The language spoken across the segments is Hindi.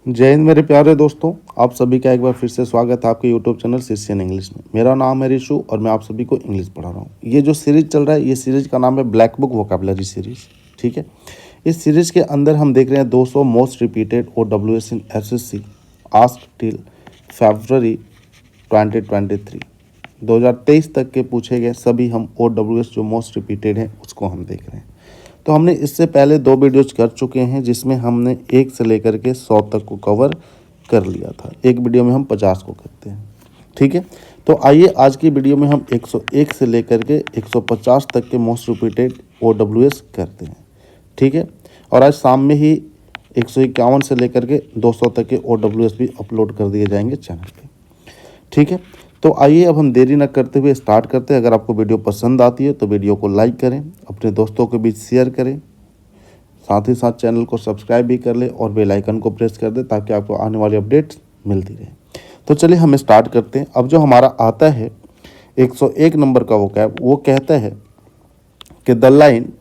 जय हिंद मेरे प्यारे दोस्तों। आप सभी का एक बार फिर से स्वागत है आपके यूट्यूब चैनल शिष्यन इंग्लिश में। मेरा नाम है रिशु और मैं आप सभी को इंग्लिश पढ़ा रहा हूँ। ये जो सीरीज चल रहा है, ये सीरीज का नाम है ब्लैक बुक वोकैबुलरी सीरीज। ठीक है, इस सीरीज के अंदर हम देख रहे हैं 200 मोस्ट रिपीटेड OWS इन SSC आस्क्ड टिल फरवरी 2023। 2023 तक के पूछे गए सभी हम OWS जो मोस्ट रिपीटेड हैं उसको हम देख रहे हैं। तो हमने इससे पहले 2 वीडियोज कर चुके हैं जिसमें हमने 1 से लेकर के 100 तक को कवर कर लिया था। एक वीडियो में हम 50 को करते हैं। ठीक है, तो आइए आज की वीडियो में हम 101 से लेकर के 150 तक के मोस्ट रिपीटेड OWS करते हैं। ठीक है, और आज शाम में ही 151 से लेकर के 200 तक के OWS भी अपलोड कर दिए जाएंगे चैनल पे। ठीक है, तो आइए अब हम देरी न करते हुए स्टार्ट करते हैं। अगर आपको वीडियो पसंद आती है तो वीडियो को लाइक करें, अपने दोस्तों के बीच शेयर करें, साथ ही साथ चैनल को सब्सक्राइब भी कर लें और बेल आइकन को प्रेस कर दें ताकि आपको आने वाली अपडेट्स मिलती रहे। तो चलिए हम स्टार्ट करते हैं। अब जो हमारा आता है 101 नंबर का वोकैब, वो कहता है कि the line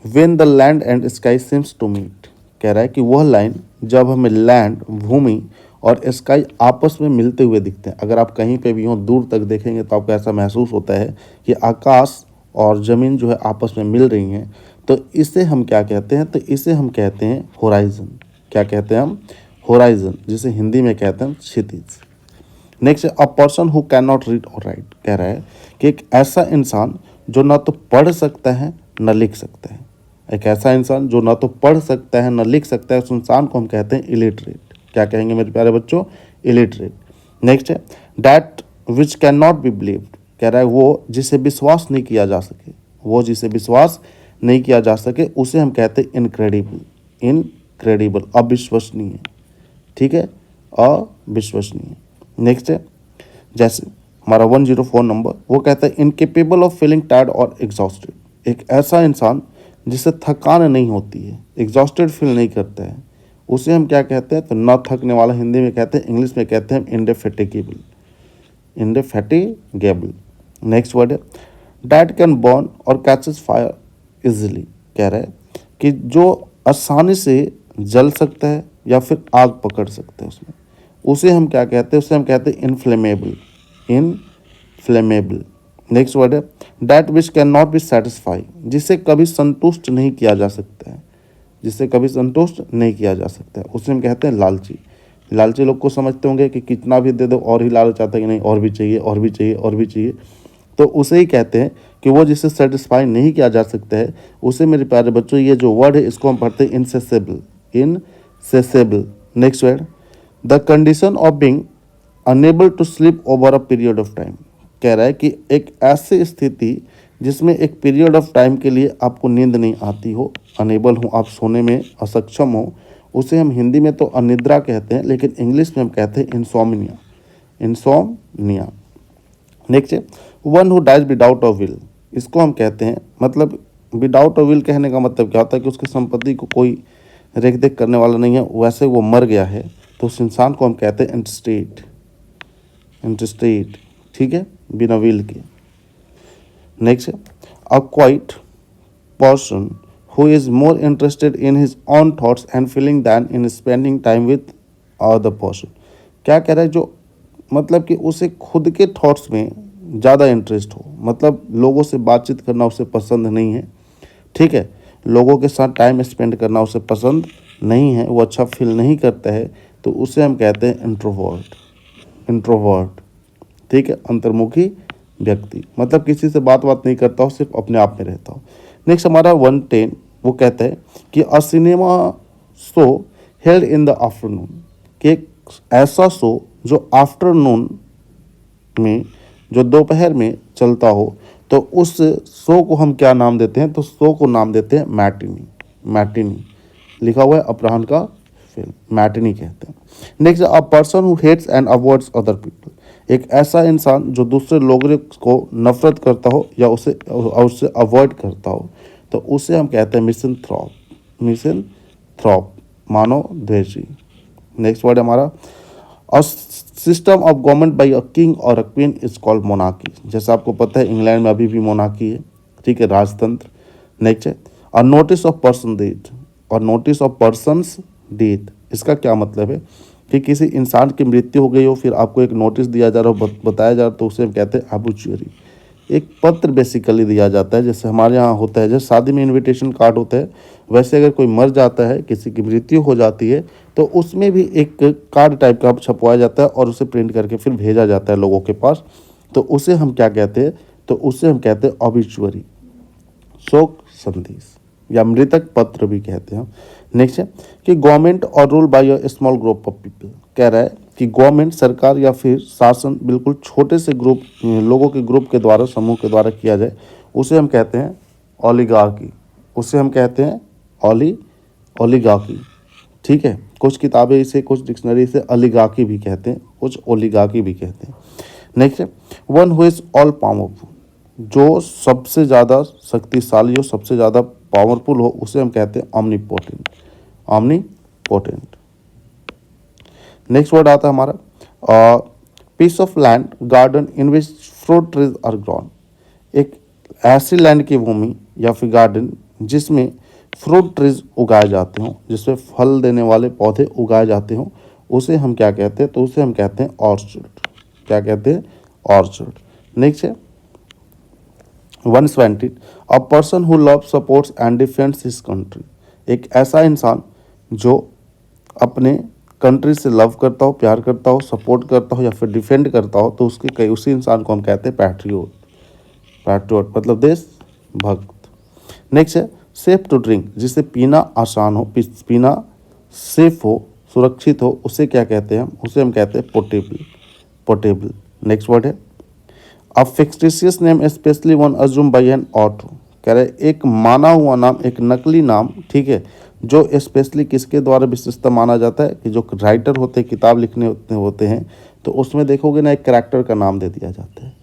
when the land and sky seems to meet. कह रहा है कि वह लाइन जब हमें लैंड भूमि और स्काई आपस में मिलते हुए दिखते हैं। अगर आप कहीं पे भी हो दूर तक देखेंगे तो आपको ऐसा महसूस होता है कि आकाश और ज़मीन जो है आपस में मिल रही हैं। तो इसे हम क्या कहते हैं? तो इसे हम कहते हैं होराइजन। क्या कहते हैं हम? होराइजन, जिसे हिंदी में कहते हैं क्षितिज। Next, a person who can not read or write. कह रहा है कि एक ऐसा इंसान जो ना तो पढ़ सकता है न लिख सकता है। एक ऐसा इंसान जो ना तो पढ़ सकता है न लिख सकता है, उस इंसान को हम कहते हैं इलिटरेट। क्या कहेंगे मेरे प्यारे बच्चों? इलिटरेट। नेक्स्ट है that which can not be believed. कह रहा है वो जिसे विश्वास नहीं किया जा सके, वो जिसे विश्वास नहीं किया जा सके उसे हम कहते हैं इनक्रेडिबल। इनक्रेडिबल, अविश्वसनीय। ठीक है, अविश्वसनीय। नेक्स्ट है जैसे हमारा 104 नंबर, वो कहता है इनकेपेबल ऑफ फीलिंग टायर्ड और एग्जॉस्टेड। एक ऐसा इंसान जिसे थकान नहीं होती है, एग्जॉस्टेड फील नहीं करता है, उसे हम क्या कहते हैं? तो न थकने वाला हिंदी में कहते हैं, इंग्लिश में कहते हैं इंडेफेटिगेबल। इंडेफेटिगेबल। नेक्स्ट वर्ड है डैट कैन बर्न और कैचेस फायर इजिली। कह रहा है कि जो आसानी से जल सकता है या फिर आग पकड़ सकता है उसमें, उसे हम क्या कहते हैं? उसे हम कहते हैं इनफ्लेमेबल। इनफ्लेमेबल। नेक्स्ट वर्ड है that which can not be satisfy. जिसे कभी संतुष्ट नहीं किया जा सकता है, जिससे कभी संतुष्ट नहीं किया जा सकता है, उसे हम कहते हैं लालची। लालची लोग को समझते होंगे कि कितना भी दे दो और ही लालच आता है कि नहीं और भी चाहिए और भी चाहिए और भी चाहिए। तो उसे ही कहते हैं कि वो जिसे सेटिस्फाई नहीं किया जा सकता है, उसे मेरे प्यारे बच्चों ये जो वर्ड है इसको हम पढ़ते हैं इनसेसेबल। इनसेसेबल। Next word the condition of being unable to sleep over a period of time. कह रहा है कि एक ऐसी स्थिति जिसमें एक पीरियड ऑफ टाइम के लिए आपको नींद नहीं आती हो, अनेबल हो, आप सोने में असक्षम हो, उसे हम हिंदी में तो अनिद्रा कहते हैं, लेकिन इंग्लिश में हम कहते हैं इंसोम्निया। इंसोम्निया। नेक्स्ट है one who dies without a will. इसको हम कहते हैं, मतलब विदाउट अ विल कहने का मतलब क्या होता है कि उसकी संपत्ति को कोई रेख देख करने वाला नहीं है, वैसे वो मर गया है, तो उस इंसान को हम कहते हैं इंटस्टेट। इंटस्टेट। ठीक है, बिना विल के। नेक्स्ट है a quiet person who is more interested in his own thoughts and feeling than in spending time with other person। क्या कह रहा है? जो मतलब कि उसे खुद के थॉट्स में ज़्यादा इंटरेस्ट हो, मतलब लोगों से बातचीत करना उसे पसंद नहीं है। ठीक है, लोगों के साथ टाइम स्पेंड करना उसे पसंद नहीं है, वो अच्छा फील नहीं करता है, तो उसे हम कहते हैं इंट्रोवर्ट। इंट्रोवर्ट। ठीक है, अंतर्मुखी व्यक्ति, मतलब किसी से बात नहीं करता हो, सिर्फ अपने आप में रहता हो। नेक्स्ट हमारा 110, वो कहता है कि अ cinema show held in the afternoon. कि एक ऐसा शो जो आफ्टरनून में, जो दोपहर में चलता हो, तो उस शो को हम क्या नाम देते हैं? तो शो को नाम देते हैं मैटिनी। मैटिनी लिखा हुआ है अपराह्न का फिल्म, मैटिनी कहते हैं। Next a person who hates and avoids other people. एक ऐसा इंसान जो दूसरे लोगों को नफरत करता हो या उससे अवॉइड करता हो, तो उसे हम कहते हैं मिसैंथ्रोप। मिसैंथ्रोप, मानव द्वेषी। नेक्स्ट वर्ड हमारा a system of government by a king or a queen is called monarchy. जैसा आपको पता है इंग्लैंड में अभी भी मोनार्की है। ठीक है, राजतंत्र। नेक्स्ट है a notice of person death. और नोटिस ऑफ पर्सनस डेथ इसका क्या मतलब है कि किसी इंसान की मृत्यु हो गई हो, फिर आपको एक नोटिस दिया जा रहा हो, बताया जा रहा हो, तो उसे हम कहते हैं ऑब्ituary। एक पत्र बेसिकली दिया जाता है, जैसे हमारे यहाँ होता है, जैसे शादी में इनविटेशन कार्ड होता है, वैसे अगर कोई मर जाता है, किसी की मृत्यु हो जाती है, तो उसमें भी एक कार्ड टाइप का छपवाया जाता है और उसे प्रिंट करके फिर भेजा जाता है लोगों के पास। तो उसे हम क्या कहते हैं, तो उसे हम कहते हैं ऑब्ituary, शोक संदेश या मृतक पत्र भी कहते हैं। नेक्स्ट है कि गवर्नमेंट और rule by a small group of people. कह रहा है कि गवर्नमेंट, सरकार या फिर शासन बिल्कुल छोटे से ग्रुप, लोगों के ग्रुप के द्वारा, समूह के द्वारा किया जाए, उसे हम कहते हैं ओलिगार्की। उसे हम कहते हैं ओलिगार्की। ठीक है, कुछ किताबें इसे, कुछ डिक्शनरी इसे ओलिगार्की भी कहते हैं, कुछ ओलिगार्की भी कहते हैं। नेक्स्ट है one who is all powerful. जो सबसे ज़्यादा शक्तिशाली हो, सबसे ज़्यादा पावरफुल हो, उसे हम कहते हैं ऑमनीपोटेंट। ऑमनीपोटेंट। नेक्स्ट वर्ड आता है हमारा piece of land, garden in which fruit trees are grown. एक ऐसी लैंड की भूमि या फिर गार्डन जिसमें फ्रूट ट्रीज उगाए जाते हों, जिसमें फल देने वाले पौधे उगाए जाते हों, उसे हम क्या कहते हैं, तो उसे हम कहते हैं ऑर्चर्ड। क्या कहते हैं, ऑर्चर्ड। नेक्स्ट है 120 अ person who love supports and defends his country. एक ऐसा इंसान जो अपने कंट्री से लव करता हो, प्यार करता हो, सपोर्ट करता हो या फिर डिफेंड करता हो, तो उसी इंसान को हम कहते हैं पैट्रियोट। पैट्रियोट मतलब देश भक्त। नेक्स्ट है सेफ टू ड्रिंक, जिसे पीना आसान हो, पीना सेफ हो, सुरक्षित हो, उसे क्या कहते हैं हम, उसे हम कहते हैं पोर्टेबल। पोर्टेबल। नेक्स्ट वर्ड है a fictitious name specially one assume by an author. कह रहे एक माना हुआ नाम, एक नकली नाम, ठीक है, जो स्पेशली किसके द्वारा विशेषता माना जाता है, कि जो राइटर होते हैं, किताब लिखने होते हैं, तो उसमें देखोगे ना एक कैरेक्टर का नाम दे दिया जाता है,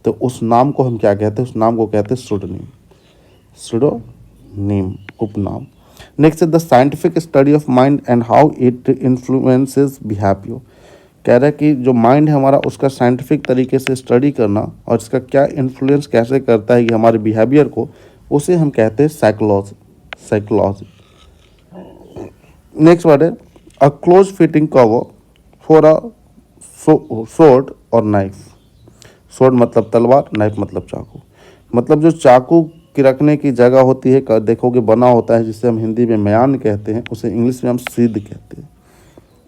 तो उस नाम को हम क्या कहते हैं, उस नाम को कहते हैं सुडोनीम। सुडोनीम, उपनाम। नेक्स्ट है the scientific study of mind and how it influences behaviour. कह रहा है कि जो माइंड है हमारा, उसका साइंटिफिक तरीके से स्टडी करना और इसका क्या इन्फ्लुएंस कैसे करता है ये हमारे बिहेवियर को, उसे हम कहते हैं साइकोलॉजी। साइकोलॉजी। नेक्स्ट वर्ड है a close fitting cover for a sword और नाइफ। स्वॉर्ड मतलब तलवार, नाइफ मतलब चाकू। मतलब जो चाकू की रखने की जगह होती है, देखोगे बना होता है, जिसे हम हिंदी में म्यान कहते हैं, उसे इंग्लिश में हम सीध कहते हैं।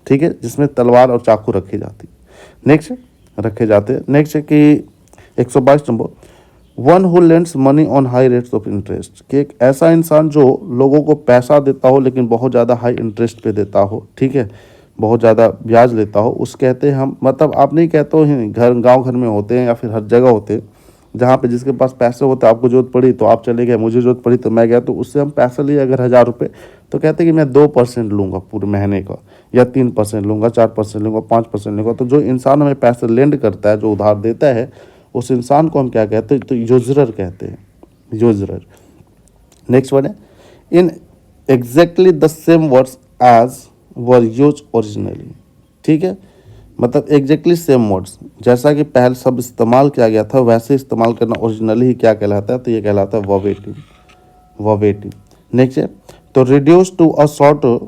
ठीक है, जिसमें तलवार और चाकू रखी जाती है। नेक्स्ट रखे जाते हैं। नेक्स्ट है कि 122 number one who lends money on high rates of interest. कि एक ऐसा इंसान जो लोगों को पैसा देता हो लेकिन बहुत ज़्यादा हाई इंटरेस्ट पे देता हो, ठीक है, बहुत ज़्यादा ब्याज लेता हो, उस कहते हैं हम, मतलब आप नहीं कहते हो, घर गांव घर में होते हैं या फिर हर जगह होते हैं, जहाँ पे जिसके पास पैसे होते हैं, आपको जरूरत पड़ी तो आप चले गए, मुझे जरूरत पड़ी तो मैं गया, तो उससे हम पैसा लिए अगर 1000 रुपये, तो कहते हैं कि मैं 2% लूँगा पूरे महीने का, या 3% लूँगा, 4% लूँगा, 5% लूँगा। तो जो इंसान हमें पैसे लेंड करता है, जो उधार देता है, उस इंसान को हम क्या कहते हैं, तो यूजरर कहते हैं, यूजरर। नेक्स्ट वर्ड है in exactly the same words as were use originally. ठीक है, मतलब एग्जैक्टली सेम वर्ड्स, जैसा कि पहले सब इस्तेमाल किया गया था वैसे इस्तेमाल करना ओरिजिनली ही क्या कहलाता है, तो ये कहलाता है वर्बेटिम। वर्बेटिम। नेक्स्ट है तो रिड्यूस टू अ शॉर्टर,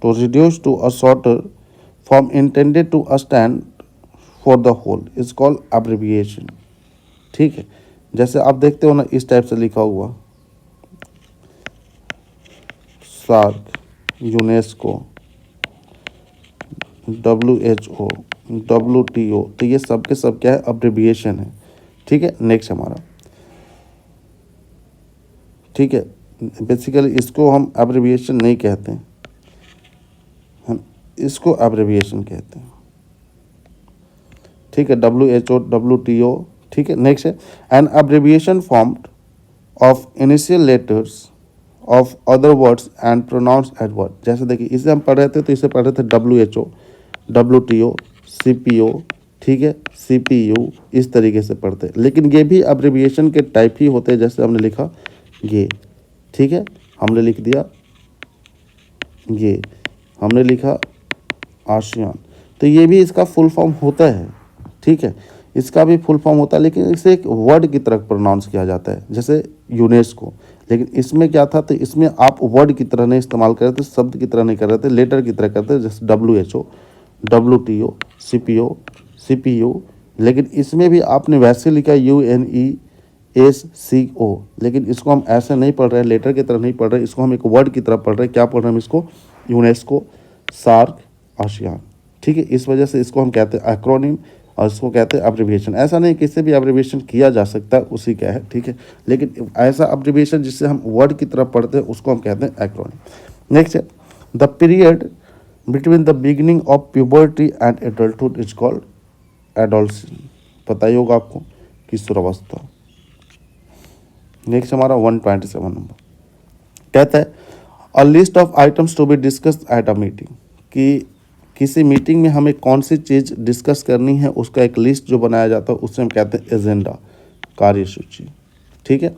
तो reduce to a shorter form intended to a stand for the whole is called abbreviation. ठीक है, जैसे आप देखते हो ना, इस टाइप से लिखा हुआ सार्क, यूनेस्को, WHO, WTO, तो ये सब के सब क्या है, अब्रिविएशन है। ठीक है, नेक्स्ट हमारा, ठीक है, बेसिकली इसको हम अब्रिविएशन नहीं कहते हैं, हम इसको अब्रिविएशन कहते हैं। ठीक है, WHO, WTO। ठीक है, नेक्स्ट है an abbreviation formed of initial letters of other words and pronounce Edward. जैसे देखिए, इसे हम पढ़ रहे थे, तो इसे पढ़ रहे थे WHO, WTO, CPO, ठीक है, CPU, इस तरीके से पढ़ते हैं, लेकिन ये भी अब्रिविएशन के टाइप ही होते हैं। जैसे हमने लिखा ये, ठीक है, हमने लिख दिया ये, हमने लिखा आशियान, तो ये भी इसका फुल फॉर्म होता है। ठीक है, इसका भी फुल फॉर्म होता है, लेकिन इसे एक वर्ड की तरह प्रोनाउंस किया जाता है। जैसे यूनेस्को, लेकिन इसमें क्या था, तो इसमें आप वर्ड की तरह नहीं इस्तेमाल कर रहे थे, शब्द की तरह नहीं कर रहे थे, लेटर की तरह करते थे, जैसे WHO, WTO, CPU। लेकिन इसमें भी आपने वैसे लिखा UNESCO, लेकिन इसको हम ऐसे नहीं पढ़ रहे हैं, लेटर की तरह नहीं पढ़ रहे, इसको हम एक वर्ड की तरह पढ़ रहे हैं। क्या पढ़ रहे हैं हम इसको? UNESCO, SAARC, ASEAN. ठीक है, इस वजह से इसको हम कहते हैं एक्रोनिम और इसको कहते हैं अब्रिविएशन। ऐसा नहीं किसी भी अब्रिविएशन किया जा सकता है, उसी का है। ठीक है, लेकिन ऐसा अब्रिविएशन जिससे हम वर्ड की तरह पढ़ते हैं उसको हम कहते हैं एक्रोनिम। नेक्स्ट है the period between the beginning of puberty and adulthood is called adolescence. पता ही होगा आपको, किशोरावस्था। नेक्स्ट हमारा 127 नंबर कहता है a list of items to be discussed at a meeting, कि किसी मीटिंग में हमें कौन सी चीज़ डिस्कस करनी है उसका एक लिस्ट जो बनाया जाता है उससे हम कहते हैं एजेंडा, कार्यसूची। ठीक है,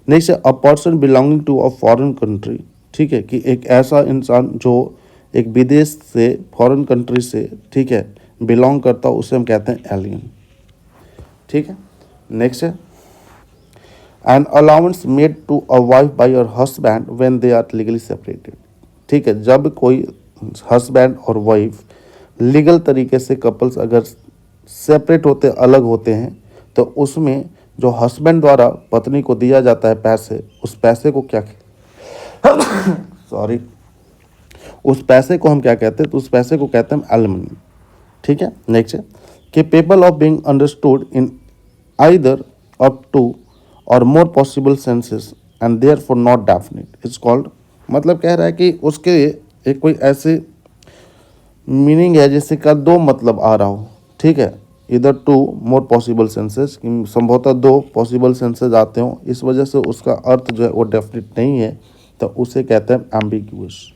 नेक्स्ट है a person belonging to a foreign country. ठीक है, कि एक ऐसा इंसान जो एक विदेश से, फॉरेन कंट्री से, ठीक है, बिलोंग करता है, उसे हम कहते हैं एलियन। ठीक है, नेक्स्ट है an allowance made to a wife by your husband when they are legally separated. ठीक है, जब कोई हस्बैंड और वाइफ लीगल तरीके से कपल्स अगर सेपरेट होते, अलग होते हैं, तो उसमें जो हस्बैंड द्वारा पत्नी को दिया जाता है पैसे, उस पैसे को क्या सॉरी उस पैसे को हम क्या कहते हैं? तो उस पैसे को कहते हैं एलिमनी। ठीक है, नेक्स्ट है capable of being understood in either up to or more possible senses and therefore not definite is called। मतलब कह रहा है कि उसके एक कोई ऐसे मीनिंग है जिससे का दो मतलब आ रहा हो। ठीक है, इधर टू मोर पॉसिबल सेंसेस, संभवतः दो पॉसिबल सेंसेस आते हो, इस वजह से उसका अर्थ जो है वो डेफिनेट नहीं है, तो उसे कहते हैं एम्बिग्यूअस।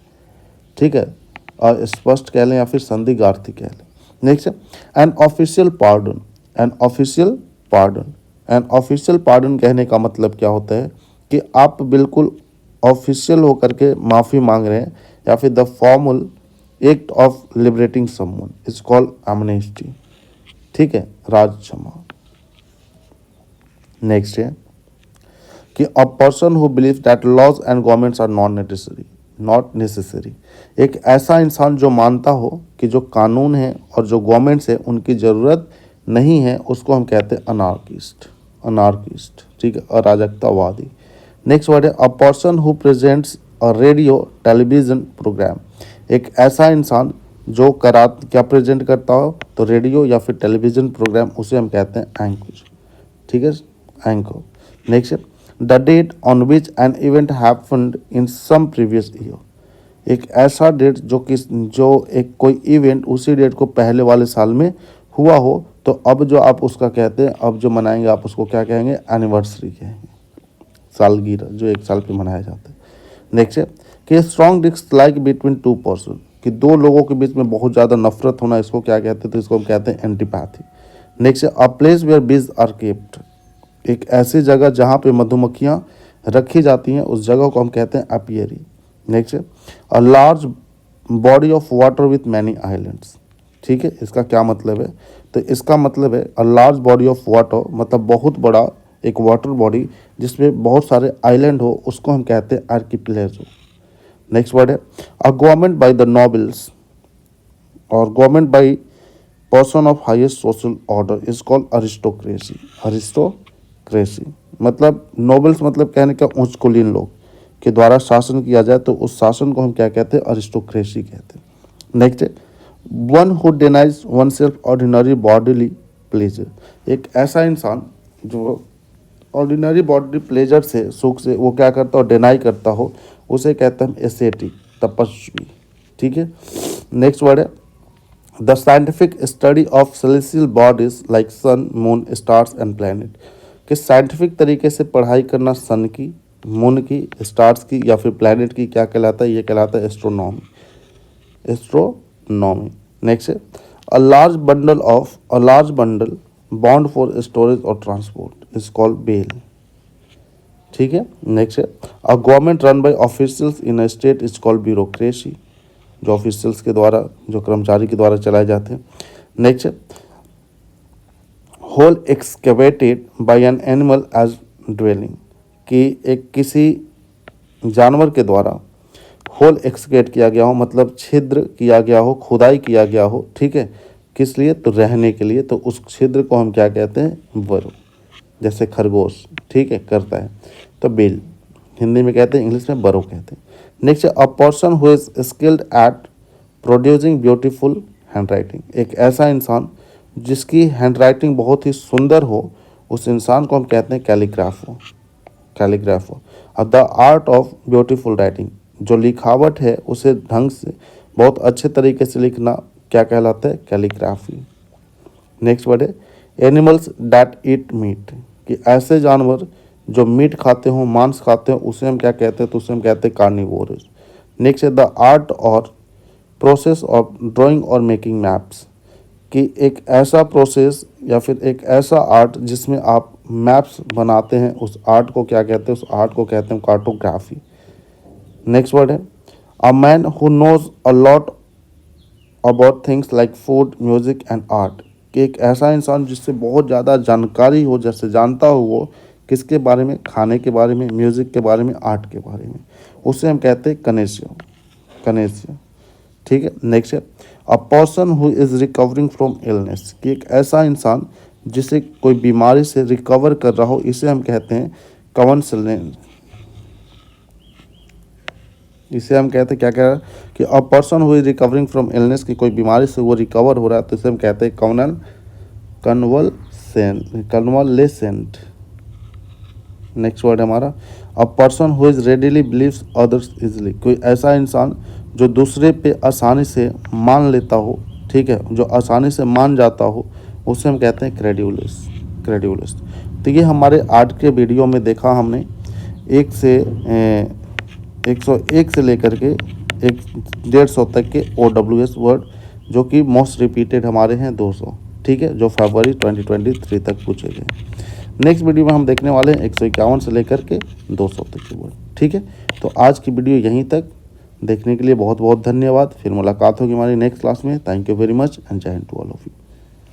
ठीक है, स्पष्ट कह लें या फिर संदिग्धार्थी कह लें। नेक्स्ट है an official pardon. An official pardon, an official pardon कहने का मतलब क्या होता है कि आप बिल्कुल ऑफिशियल होकर के माफ़ी मांग रहे हैं, या फिर the formal act of liberating someone is called amnesty. ठीक है, राज क्षमा। नेक्स्ट है कि a person who believe that laws and governments are not necessary. एक ऐसा इंसान जो मानता हो कि जो कानून है और जो गवर्नमेंट्स है उनकी ज़रूरत नहीं है, उसको हम कहते हैं अनार्किस्ट। ठीक है, अराजकतावादी। नेक्स्ट वर्ड है a person who presents a radio television programme. एक ऐसा इंसान जो क्या प्रेजेंट करता हो, तो रेडियो या फिर टेलीविज़न प्रोग्राम, उसे हम कहते हैं एंकर। ठीक है, एंकर। नेक्स्ट है the date on which an event happened in some previous year. एक ऐसा डेट जो एक कोई इवेंट उसी डेट को पहले वाले साल में हुआ हो, तो अब जो आप उसका कहते हैं, अब जो मनाएंगे आप उसको क्या कहेंगे? एनिवर्सरी कहेंगे, सालगिरह जो एक साल पे मनाया जाता है। नेक्स्ट है कि strong dislike between two person, कि दो लोगों के बीच में बहुत ज़्यादा नफरत होना, इसको क्या कहते हैं? तो इसको हम कहते हैं एंटीपैथी। नेक्स्ट है a place where bees are kept. एक ऐसी जगह जहाँ पे मधुमक्खियाँ रखी जाती हैं, उस जगह को हम कहते हैं एपियरी। नेक्स्ट है a large body of water with many islands. ठीक है, इसका क्या मतलब है? तो इसका मतलब है a large body of water, मतलब बहुत बड़ा एक वाटर बॉडी जिसमें बहुत सारे आइलैंड हो, उसको हम कहते हैं आर्किपेलागो। नेक्स्ट वर्ड है a government by the nobles or government by person of highest social order is called aristocracy. मतलब नोबल्स मतलब कहने का उच्च कुलीन लोग के द्वारा शासन किया जाए, तो उस शासन को हम क्या कहते हैं? अरिस्टोक्रेसी कहते हैं। नेक्स्ट है one who denies one self ordinary bodily pleasure. एक ऐसा इंसान जो ऑर्डिनरी बॉडी प्लेजर से, सुख से, वो क्या करता हो? डिनाई करता हो, उसे कहते हैं एसेटिक, तपस्वी। ठीक है, नेक्स्ट वर्ड है the scientific study of celestial bodies like sun, moon, stars and planet. कि साइंटिफिक तरीके से पढ़ाई करना सन की, मून की, स्टार्स की या फिर प्लैनेट की क्या कहलाता है? ये कहलाता है एस्ट्रोनॉमी। नेक्स्ट है a large bundle bond for storage और ट्रांसपोर्ट इज कॉल्ड बेल। ठीक है, नेक्स्ट है a government run by officials in a state is called bureaucracy. जो ऑफिशियल्स के द्वारा, जो कर्मचारी के द्वारा चलाए जाते हैं। नेक्स्ट है hole excavated by an animal as dwelling. कि एक किसी जानवर के द्वारा होल एक्सकेट किया गया हो, मतलब छिद्र किया गया हो, खुदाई किया गया हो, ठीक है, किस लिए, तो रहने के लिए, तो उस छिद्र को हम क्या कहते हैं, बरो। जैसे खरगोश, ठीक है, करता है, तो बिल हिंदी में कहते हैं, इंग्लिश में बरो कहते हैं। Next, a person who is skilled at producing beautiful hand writing, एक ऐसा इंसान जिसकी हैंड राइटिंग बहुत ही सुंदर हो, उस इंसान को हम कहते हैं कैलीग्राफ हो। अब the art of beautiful writing, जो लिखावट है उसे ढंग से बहुत अच्छे तरीके से लिखना क्या कहलाता है, कैलीग्राफी। नेक्स्ट वर्ड है एनिमल्स दैट ईट मीट, कि ऐसे जानवर जो मीट खाते हो, मांस खाते हो, उसे हम क्या कहते हैं, तो उसे हम कहते हैं कार्निवोरस। नेक्स्ट है द आर्ट और प्रोसेस ऑफ ड्राइंग और मेकिंग मैप्स, कि एक ऐसा प्रोसेस या फिर एक ऐसा आर्ट जिसमें आप मैप्स बनाते हैं, उस आर्ट को क्या कहते हैं, उस आर्ट को कहते हैं कार्टोग्राफी। नेक्स्ट वर्ड है a man who knows a lot about things like food, music and art, कि एक ऐसा इंसान जिससे बहुत ज़्यादा जानकारी हो, जैसे जानता हो वो किसके बारे में, खाने के बारे में, म्यूजिक के बारे में, आर्ट के बारे में, उसे हम कहते हैं कनेसियो, ठीक है। नेक्स्ट है a person who is recovering from illness, कि एक ऐसा इंसान जिसे कोई बीमारी से रिकवर कर रहा हो, इसे हम कहते हैं कॉन्वलेसेंट। इसे हम कहते हैं क्या कह रहा है कि a person who is recovering from illness, की कोई बीमारी से वो रिकवर हो रहा है, तो इसे हम कहते हैं कन्वलेसेंट। नेक्स्ट वर्ड हमारा a person who is readily believes others easily, कोई ऐसा इंसान जो दूसरे पे आसानी से मान लेता हो, ठीक है, जो आसानी से मान जाता हो, उसे हम कहते हैं क्रेड्यूलस। तो ये हमारे आज के वीडियो में देखा हमने 101 से लेकर के 150 तक के OWS वर्ड, जो कि मोस्ट रिपीटेड हमारे हैं 200, ठीक है, जो फरवरी 2023 तक पूछे गए। नेक्स्ट वीडियो में हम देखने वाले हैं 151 से लेकर के 200 तक के वर्ड, ठीक है। तो आज की वीडियो यहीं तक, देखने के लिए बहुत बहुत धन्यवाद। फिर मुलाकात होगी हमारी नेक्स्ट क्लास में। Thank you very much and Jai Hind to all of you.